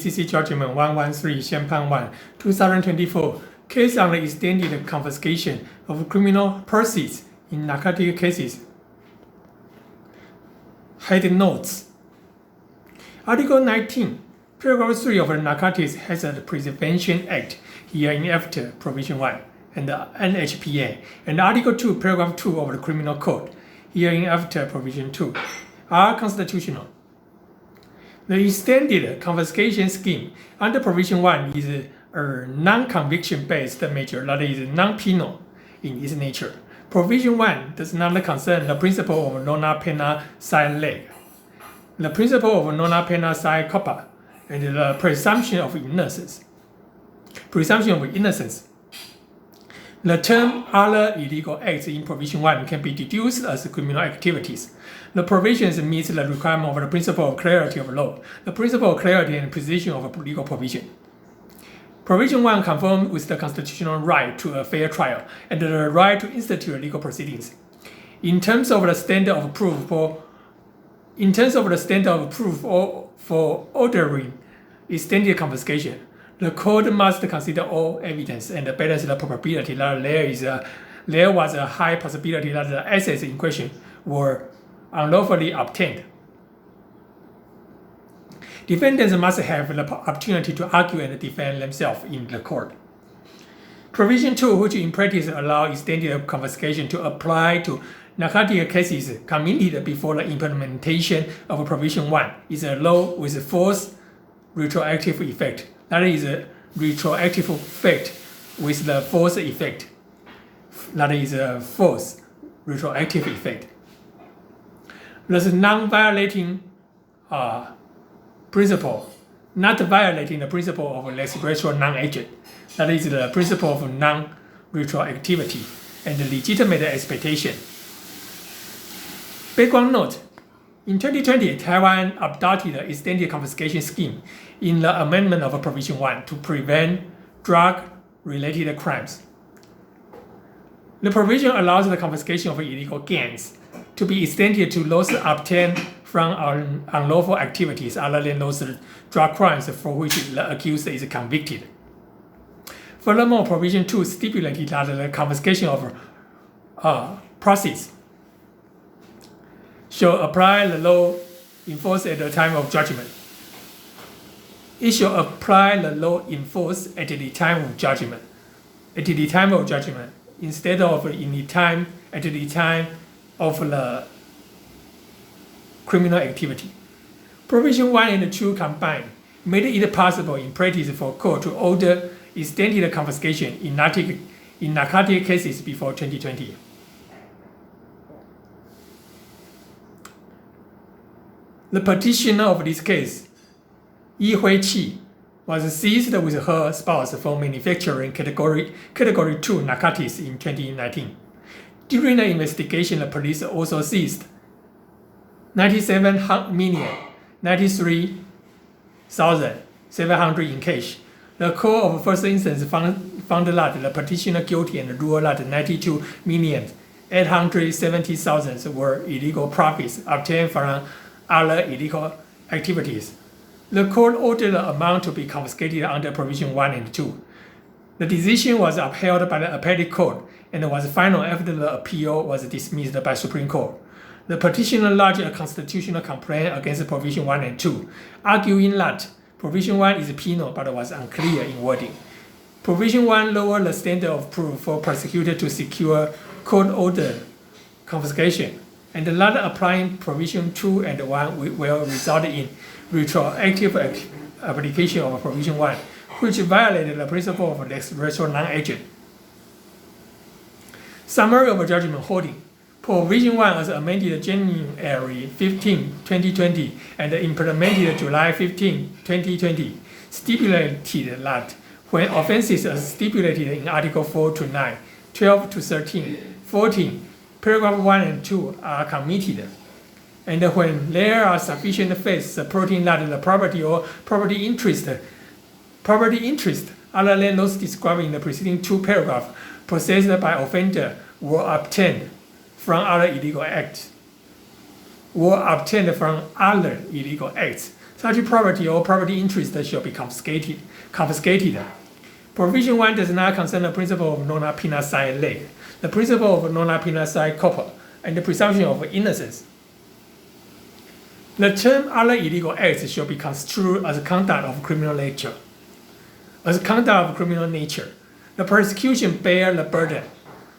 CC Judgment 113 宪判 1, 2024, case on the extended confiscation of criminal proceeds in narcotic cases. Head notes. Article 19, Paragraph 3 of the Narcotics Hazard Prevention Act, hereinafter Provision 1, and the NHPA, and Article 2, Paragraph 2 of the Criminal Code, hereinafter Provision 2, are constitutional. The extended confiscation scheme under Provision 1 is a non-conviction-based measure that is non-penal in its nature. Provision 1 does not concern the principle of non pena sine lege, the principle of non pena sine culpa, and the presumption of innocence. The term other illegal acts in Provision 1 can be deduced as criminal activities. The provisions meet the requirement of the principle of clarity of law, the principle of clarity and precision of legal provision. Provision 1 conforms with the constitutional right to a fair trial and the right to institute legal proceedings. In terms of the standard of proof for ordering extended confiscation, the court must consider all evidence and balance the probability that there was a high possibility that the assets in question were unlawfully obtained. Defendants must have the opportunity to argue and defend themselves in the court. Provision 2, which in practice allows extended confiscation to apply to narcotic cases committed before the implementation of Provision 1, is a law with force retroactive effect. That is a retroactive effect with the force effect. That is a force retroactive effect. Thus, non-violating principle, not violating the principle of lex retro non-agent. That is the principle of non-retroactivity and legitimate expectation. Background note. In 2020, Taiwan adopted the extended confiscation scheme in the amendment of Provision 1 to prevent drug-related crimes. The provision allows the confiscation of illegal gains to be extended to those obtained from unlawful activities other than those drug crimes for which the accused is convicted. Furthermore, Provision 2 stipulated that the confiscation of proceeds shall apply the law enforced at the time of judgment. It shall apply the law enforced at the time of judgment. At the time of judgment, instead of at the time of the criminal activity. Provision 1 and 2 combined made it possible in practice for court to order extended confiscation in narcotic cases before 2020. The petitioner of this case, Yi Hui-Chi, was seized with her spouse for manufacturing Category 2 narcotics in 2019. During the investigation, the police also seized 97,093,700 in cash. The court of first instance found that the petitioner guilty and ruled that 92,870,000 were illegal profits obtained from other illegal activities. The court ordered the amount to be confiscated under Provision 1 and 2. The decision was upheld by the appellate court and was final after the appeal was dismissed by Supreme Court. The petitioner lodged a constitutional complaint against Provision 1 and 2, arguing that Provision 1 is penal but was unclear in wording. Provision 1 lowered the standard of proof for prosecutors to secure court-ordered confiscation, and that applying Provision 2 and 1 will result in retroactive application of Provision 1, which violated the principle of lex retro non-agent. Summary of judgment holding. Provision 1 as amended January 15, 2020 and implemented July 15, 2020 stipulated that when offenses as stipulated in Article 4 to 9, 12 to 13, 14, Paragraph 1 and 2 are committed, and when there are sufficient facts supporting that the property or property interest other than those described in the preceding two paragraphs possessed by offender were obtained from other illegal acts, Such property or property interest shall be confiscated. Provision 1 does not concern the principle of non penal sine lege, the principle of non penal sine corpora, and the presumption of innocence. The term other illegal acts shall be construed as conduct of criminal nature. The prosecution bear the burden.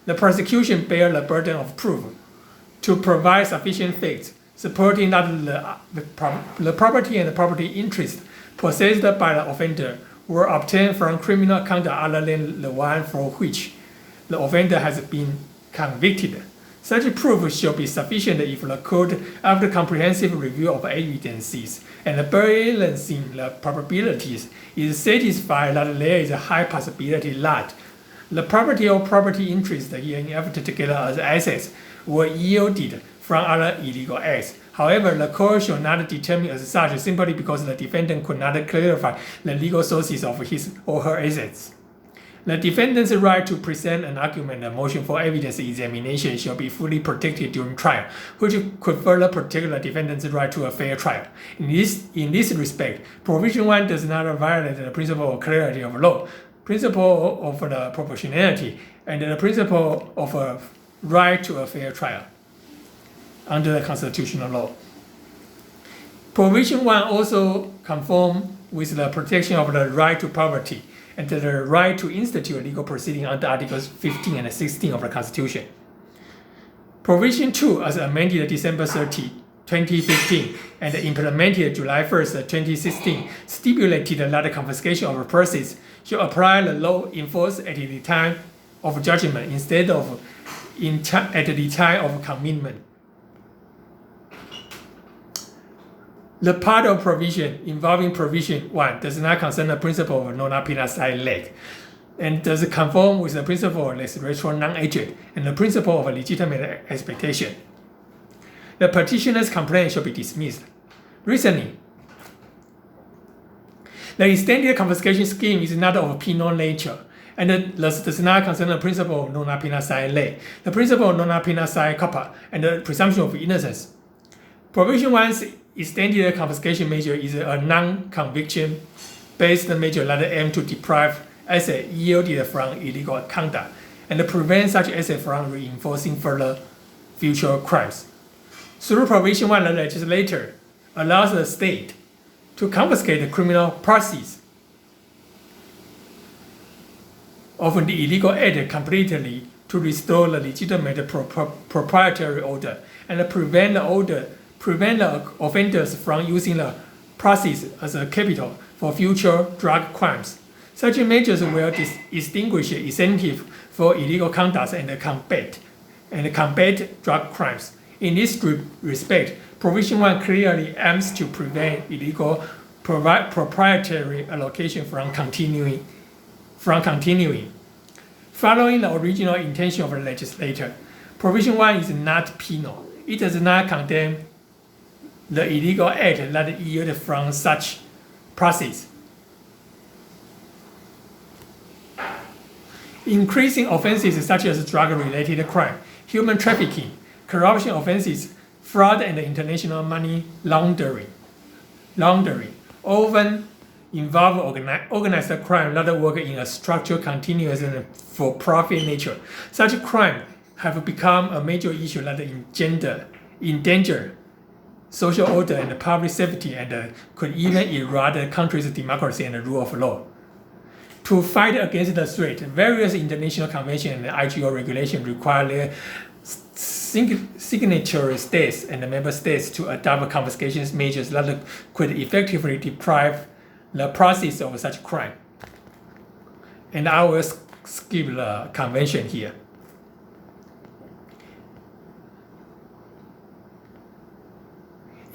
The prosecution bear the burden of proof to provide sufficient facts supporting that the property and the property interest possessed by the offender were obtained from criminal conduct other than the one for which the offender has been convicted. Such proof shall be sufficient if the court, after comprehensive review of evidences and balancing the probabilities, is satisfied that there is a high possibility that the property or property interest hereinafter together as assets were yielded from other illegal acts. However, the court shall not determine as such simply because the defendant could not clarify the legal sources of his or her assets. The defendant's right to present an argument and motion for evidence examination shall be fully protected during trial, which could further protect the defendant's right to a fair trial. In this respect, Provision 1 does not violate the principle of clarity of law, principle of the proportionality, and the principle of a right to a fair trial under the constitutional law. Provision 1 also conforms with the protection of the right to property and the right to institute legal proceeding under Articles 15 and 16 of the Constitution. Provision 2, as amended December 30, 2015, and implemented July 1st, 2016, stipulated that the confiscation of proceeds should apply the law enforced at the time of judgment instead of at the time of commitment. The part of provision involving Provision 1 does not concern the principle of non penal sine lege, and does conform with the principle of res retro non-agent and the principle of legitimate expectation. The petitioner's complaint shall be dismissed. Reasoning: the extended confiscation scheme is not of penal nature, and thus does not concern the principle of non penal sine lege, the principle of non penal sine corpora, and the presumption of innocence. Provision 1's extended confiscation measure is a non-conviction based measure that aims to deprive assets yielded from illegal conduct and prevent such assets from reinforcing further future crimes. Through Provision 1, the legislator allows the state to confiscate the criminal proceeds of the illegal act completely to restore the legitimate proprietary order and prevent the offenders from using the proceeds as a capital for future drug crimes. Such measures will extinguish incentive for illegal conduct and combat drug crimes. In this respect, Provision 1 clearly aims to prevent illegal proprietary allocation from continuing. Following the original intention of the legislator, Provision 1 is not penal. It does not condemn the illegal act that yield from such proceeds. Increasing offenses such as drug-related crime, human trafficking, corruption offenses, fraud, and international money laundering often involve organized crime that work in a structured, continuous, and for-profit nature. Such crime have become a major issue that endanger social order and public safety and could even erode the country's democracy and the rule of law. To fight against the threat, various international conventions and IGO regulations require their signatory states and the member states to adopt confiscation measures that could effectively deprive the proceeds of such crime. And I will skip the convention here.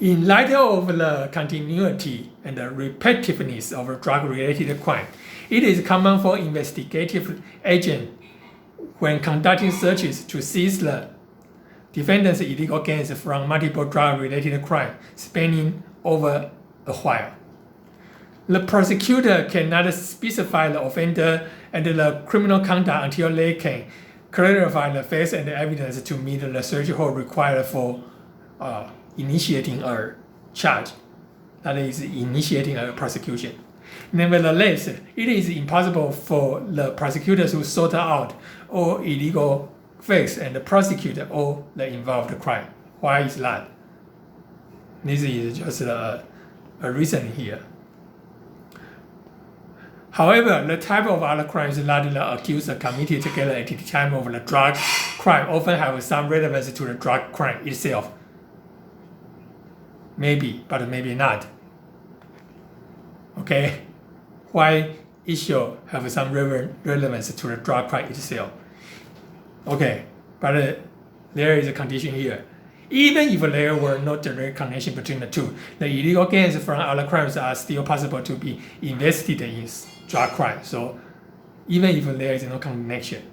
In light of the continuity and the repetitiveness of drug-related crime, it is common for investigative agents, when conducting searches, to seize the defendant's illegal gains from multiple drug-related crimes spanning over a while. The prosecutor cannot specify the offender and the criminal conduct until they can clarify the facts and the evidence to meet the threshold required for initiating a charge. that is initiating a prosecution. Nevertheless, it is impossible for the prosecutors to sort out all illegal facts and prosecute all the involved crime. Why is that? This is just a reason here. However, the type of other crimes that the accused committed together at the time of the drug crime often have some relevance to the drug crime itself. Maybe, but maybe not. Okay? Why it should have some relevance to the drug crime itself? Okay, but there is a condition here. Even if there were no direct connection between the two, the illegal gains from other crimes are still possible to be invested in drug crime. So even if there is no connection,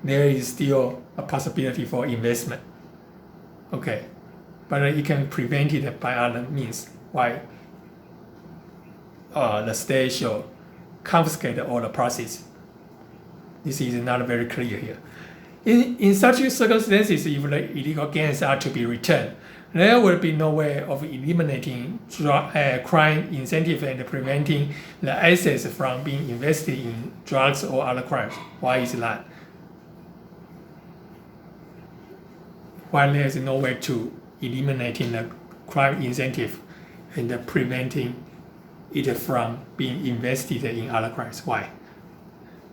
there is still a possibility for investment. Okay, but it can be prevented by other means. Why? The state should confiscate all the proceeds. This is not very clear here. In such circumstances, if the illegal gains are to be returned, there will be no way of eliminating crime incentive and preventing the assets from being invested in drugs or other crimes. Why is that? Why there is no way to eliminating the crime incentive and preventing it from being invested in other crimes? Why?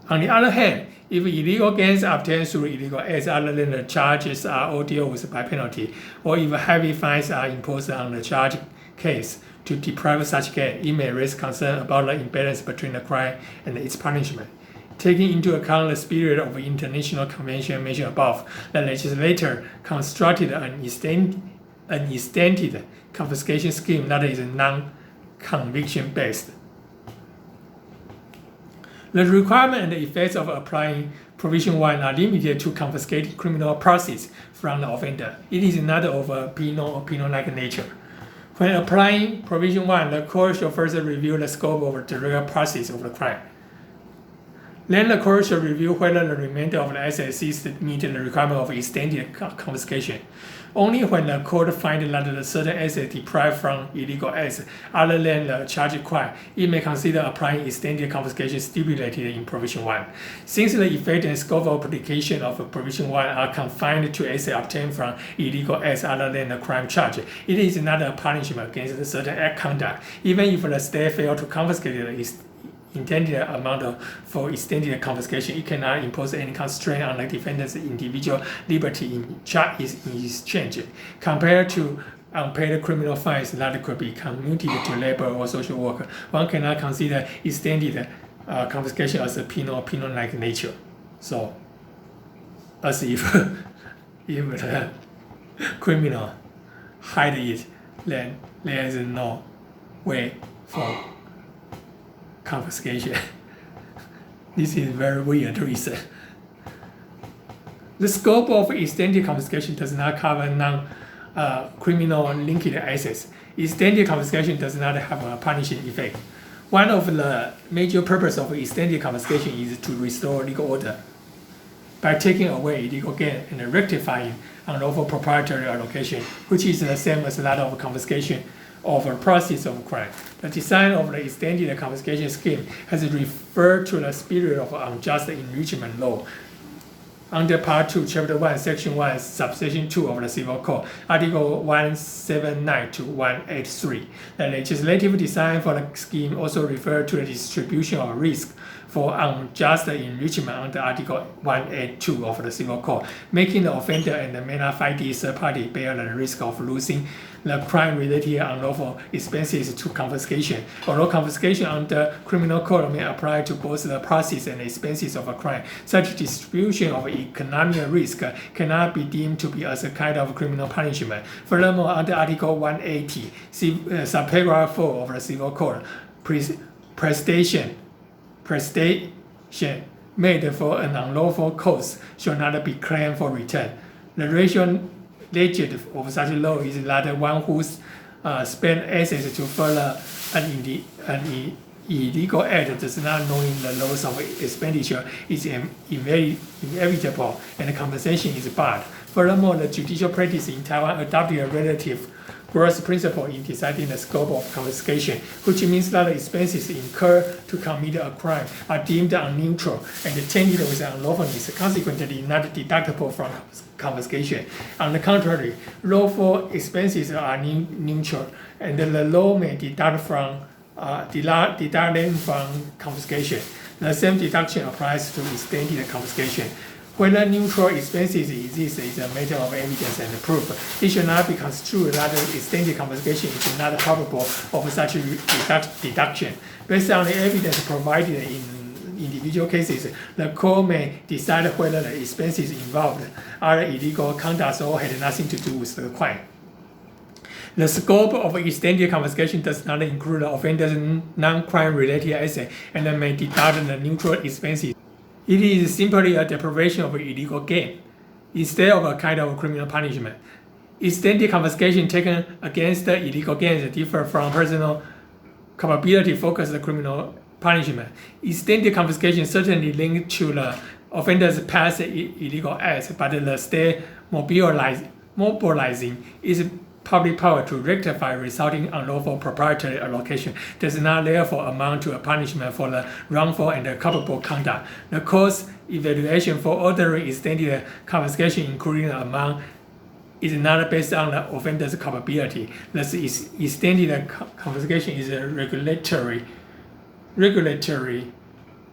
On the other hand, if illegal gains obtained through illegal acts other than the charges are all dealt with by penalty, or if heavy fines are imposed on the charge case to deprive such gain, it may raise concern about the imbalance between the crime and its punishment. Taking into account the spirit of the international convention mentioned above, the legislator constructed an extended confiscation scheme that is non-conviction based. The requirement and the effects of applying Provision 1 are limited to confiscating criminal proceeds from the offender. It is not of a penal or penal-like nature. When applying Provision 1, the court should first review the scope of the real proceeds of the crime. Then the court should review whether the remainder of the assets seized meet the requirement of extended confiscation. Only when the court finds that the certain assets deprived from illegal acts other than the charged crime, it may consider applying extended confiscation stipulated in Provision 1. Since the effect and scope of application of Provision 1 are confined to assets obtained from illegal acts other than the crime charge, it is not a punishment against a certain act conduct, even if the state failed to confiscate the intended amount for extended confiscation. It cannot impose any constraint on the defendant's individual liberty in exchange, compared to unpaid criminal fines that could be commuted to labor or social work. One cannot consider extended confiscation as a penal-like nature. So, as if the criminal hide it, then there is no way for confiscation. This is very weird reason. The scope of extended confiscation does not cover non-criminal linked assets. Extended confiscation does not have a punishing effect. One of the major purposes of extended confiscation is to restore legal order by taking away illegal gain and rectifying unlawful proprietary allocation, which is the same as that of confiscation of a proceeds of crime. The design of the extended confiscation scheme has referred to the spirit of unjust enrichment law. Under Part 2, Chapter 1, Section 1, Subsection 2 of the Civil Code, Article 179 to 183. The legislative design for the scheme also referred to the distribution of risk for unjust enrichment under Article 182 of the Civil Code, making the offender and the manner fighting third party bear the risk of losing the crime-related unlawful expenses to confiscation. Although confiscation under criminal code may apply to both the proceeds and expenses of a crime, such distribution of economic risk cannot be deemed to be as a kind of criminal punishment. Furthermore, under Article 180, subparagraph 4 of the Civil Code, prestation made for an unlawful cause shall not be claimed for return. The rational legend of such law is that one who spends assets to further an illegal act does not knowing the loss of expenditure is inevitable and compensation is barred. Furthermore, the judicial practice in Taiwan adopted a relative gross principle in deciding the scope of confiscation, which means that the expenses incurred to commit a crime are deemed unneutral and tainted with unlawfulness, consequently not deductible from confiscation. On the contrary, lawful expenses are neutral, and the law may deduct them from confiscation. The same deduction applies to extended confiscation. Whether neutral expenses exist is a matter of evidence and proof. It should not be construed that extended confiscation is not probable of such deduction. Based on the evidence provided in individual cases, the court may decide whether the expenses involved are illegal conduct or had nothing to do with the crime. The scope of extended confiscation does not include the offender's non-crime related asset and may deduct the neutral expenses. It is simply a deprivation of illegal gain, instead of a kind of criminal punishment. Extended confiscation taken against illegal gains differ from personal culpability-focused criminal punishment. Extended confiscation certainly linked to the offender's past illegal acts, but the state mobilizing its public power to rectify resulting unlawful proprietary allocation does not therefore amount to a punishment for the wrongful and culpable conduct. The court's evaluation for ordering extended confiscation, including the amount, is not based on the offender's culpability. Thus, extended confiscation is a regulatory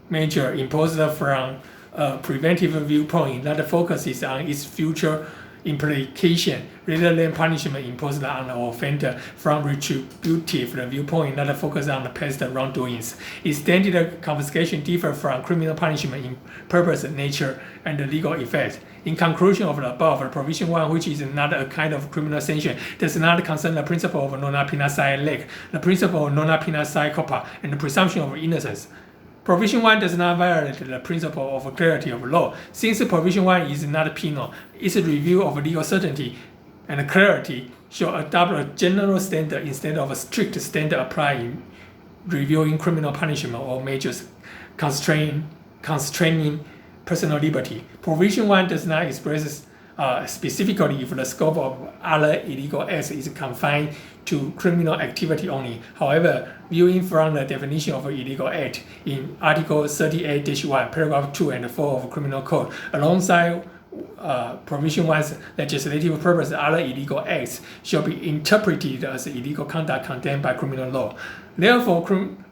measure imposed from a preventive viewpoint that focuses on its future implication rather than punishment imposed on the offender from retributive viewpoint that focuses on the past wrongdoings. Extended confiscation differs from criminal punishment in purpose, nature, and legal effect. In conclusion of the above, Provision 1, which is not a kind of criminal sanction, does not concern the principle of non pena sine lec, the principle of non pena sine culpa, and the presumption of innocence. Provision 1 does not violate the principle of clarity of law. Since Provision 1 is not penal, its review of legal certainty and clarity should adopt a general standard instead of a strict standard applied in reviewing criminal punishment or measures constraining personal liberty. Provision 1 does not express specifically if the scope of other illegal acts is confined to criminal activity only. However, viewing from the definition of illegal act in Article 38-1, paragraph 2 and 4 of Criminal Code, alongside Provision 1's legislative purpose, other illegal acts shall be interpreted as illegal conduct condemned by criminal law. Therefore,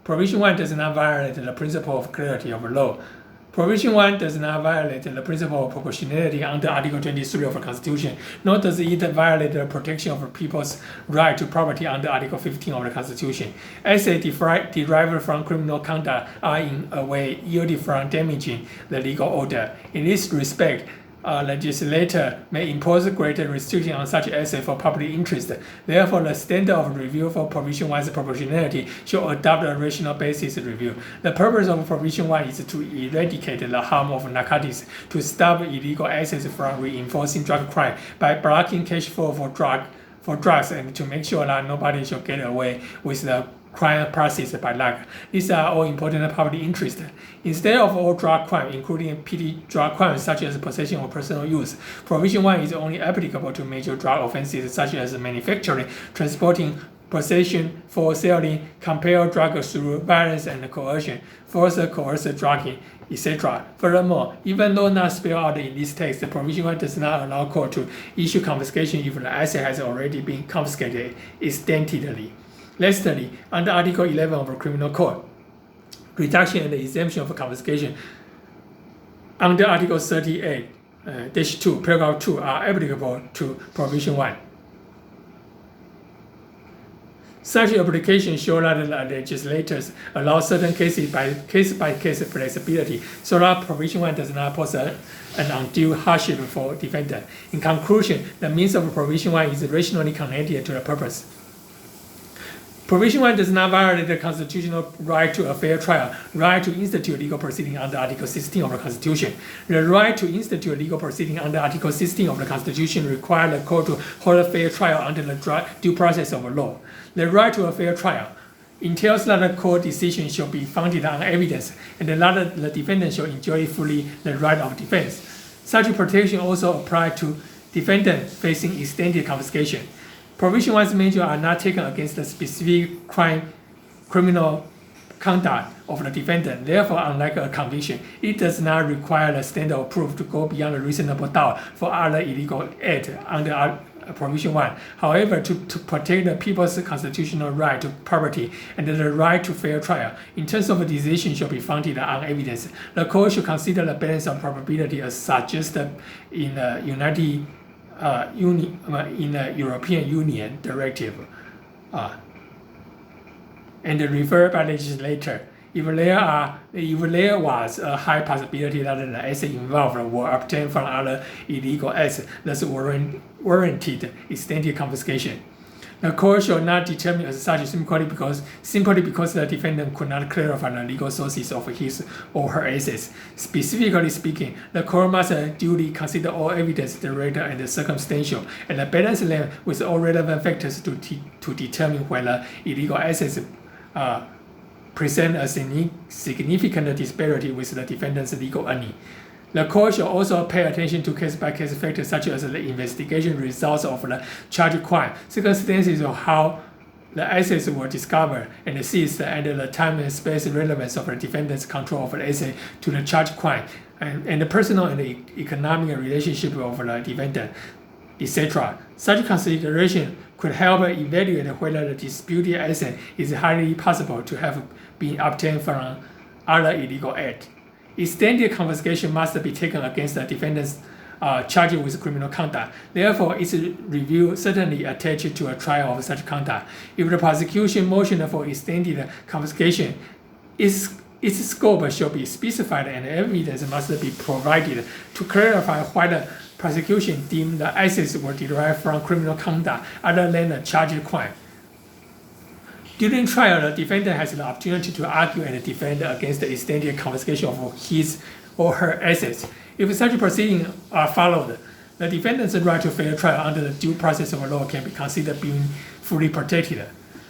Provision 1 does not violate the principle of clarity of law. Provision 1 does not violate the principle of proportionality under Article 23 of the Constitution, nor does it violate the protection of people's right to property under Article 15 of the Constitution. Assets derived from criminal conduct are in a way yielded from damaging the legal order. In this respect, a legislator may impose greater restriction on such assets for public interest. Therefore, the standard of review for Provision 1's proportionality should adopt a rational basis review. The purpose of Provision 1 is to eradicate the harm of narcotics, to stop illegal assets from reinforcing drug crime by blocking cash flow for drugs, and to make sure that nobody should get away with the crime processed by luck. These are all important public interests. Instead of all drug crime, including petty drug crimes such as possession or personal use, Provision 1 is only applicable to major drug offenses such as manufacturing, transporting, possession, for selling, compelled drugs through violence and coercion, forced coerced drugging, etc. Furthermore, even though not spelled out in this text, Provision 1 does not allow court to issue confiscation if the asset has already been confiscated extendedly. Lastly, under Article 11 of the Criminal Code, reduction and exemption of confiscation under Article 38-2, paragraph 2 are applicable to Provision 1. Such applications show that the legislators allow certain cases by case flexibility, so that Provision 1 does not pose an undue hardship for defendant. In conclusion, the means of Provision 1 is rationally connected to the purpose. Provision 1 does not violate the constitutional right to a fair trial, right to institute legal proceeding under Article 16 of the Constitution. The right to institute legal proceeding under Article 16 of the Constitution requires the court to hold a fair trial under the due process of law. The right to a fair trial entails that the court decision shall be founded on evidence, and that the defendant shall enjoy fully the right of defense. Such protection also applies to defendants facing extended confiscation. Provision 1's measures are not taken against the specific criminal conduct of the defendant. Therefore, unlike a conviction, it does not require the standard of proof to go beyond a reasonable doubt for other illegal acts under Provision 1. However, to protect the people's constitutional right to property and the right to fair trial, in terms of a decision shall be founded on evidence. The court should consider the balance of probability as suggested in the European Union Directive and referred by legislator. If there was a high possibility that the assets involved were obtained from other illegal acts, thus warranted extended confiscation. The court shall not determine as such simply because the defendant could not clarify the legal sources of his or her assets. Specifically speaking, the court must duly consider all evidence, direct and circumstantial, and balance them with all relevant factors to determine whether illegal assets present a significant disparity with the defendant's legal earning. The court should also pay attention to case-by-case factors such as the investigation results of the charged crime, circumstances of how the assets were discovered and seized, and the time and space relevance of the defendant's control of the asset to the charged crime, and the personal and economic relationship of the defendant, etc. Such consideration could help evaluate whether the disputed asset is highly possible to have been obtained from other illegal acts. Extended confiscation must be taken against the defendants charged with criminal conduct. Therefore, its review certainly attached to a trial of such conduct. If the prosecution motion for extended confiscation, its scope shall be specified and evidence must be provided to clarify why the prosecution deemed the assets were derived from criminal conduct other than the charged crime. During trial, the defendant has the opportunity to argue and defend against the extended confiscation of his or her assets. If such proceedings are followed, the defendant's right to fair trial under the due process of law can be considered being fully protected.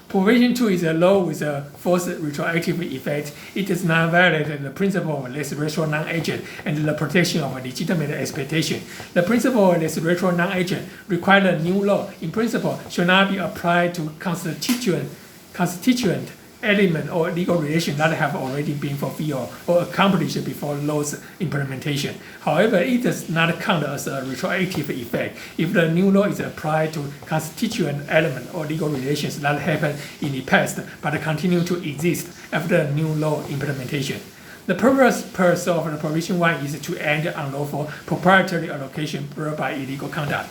Provision 2 is a law with a forced retroactive effect. It does not violate the principle of res retro non-agent and the protection of legitimate expectation. The principle of res retro non-agent requires a new law, in principle, should not be applied to constituent element or legal relation that have already been fulfilled or accomplished before law's implementation. However, it does not count as a retroactive effect if the new law is applied to constituent element or legal relations that happened in the past but continue to exist after the new law implementation. The purpose of the Provision 1 is to end unlawful proprietary allocation brought by illegal conduct.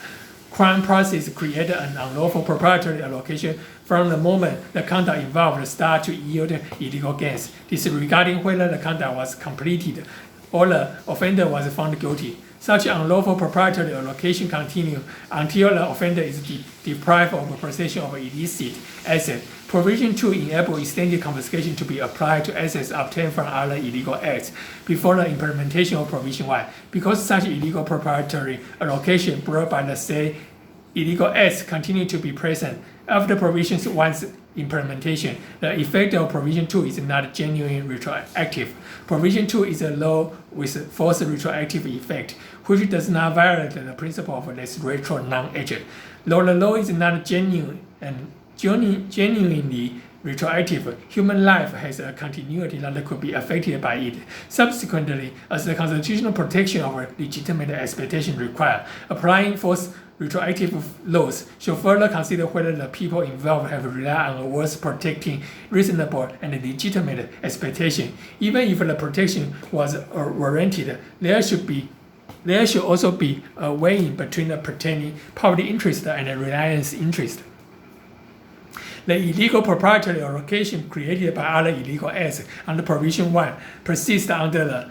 Crime process created an unlawful proprietary allocation from the moment the conduct involved starts to yield illegal gains, disregarding whether the conduct was completed or the offender was found guilty. Such unlawful proprietary allocation continues until the offender is deprived of possession of illicit assets. Provision 2 enables extended confiscation to be applied to assets obtained from other illegal acts before the implementation of Provision 1. Because such illegal proprietary allocation brought by the said illegal acts continue to be present after Provision 1's implementation, the effect of Provision 2 is not genuinely retroactive. Provision 2 is a law with forced retroactive effect, which does not violate the principle of res retro non-agent. Though the law is not genuinely retroactive, human life has a continuity that could be affected by it. Subsequently, as the constitutional protection of legitimate expectation requires, applying forced retroactive laws should further consider whether the people involved have relied on words protecting reasonable and legitimate expectation. Even if the protection was warranted, there should also be a weighing between the pertaining public interest and the reliance interest. The illegal proprietary allocation created by other illegal acts under Provision 1 persists under the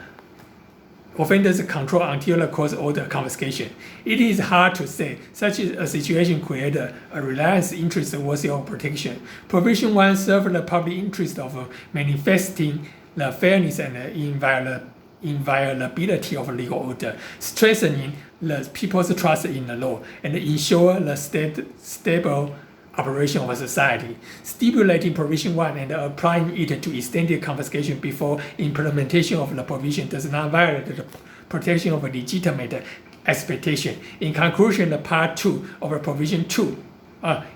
offender's control until the court order confiscation. It is hard to say such a situation created a reliance interest worthy of protection. Provision 1 serves the public interest of manifesting the fairness and inviolability of legal order, strengthening the people's trust in the law, and ensure the stable operation of a society. Stipulating Provision 1 and applying it to extended confiscation before implementation of the provision does not violate the protection of a legitimate expectation. In conclusion, the Part 2 of Provision 2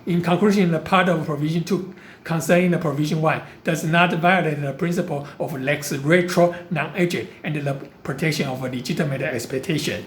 In conclusion, the part of Provision 2 concerning the Provision 1 does not violate the principle of lex retro non-agent and the protection of legitimate expectation.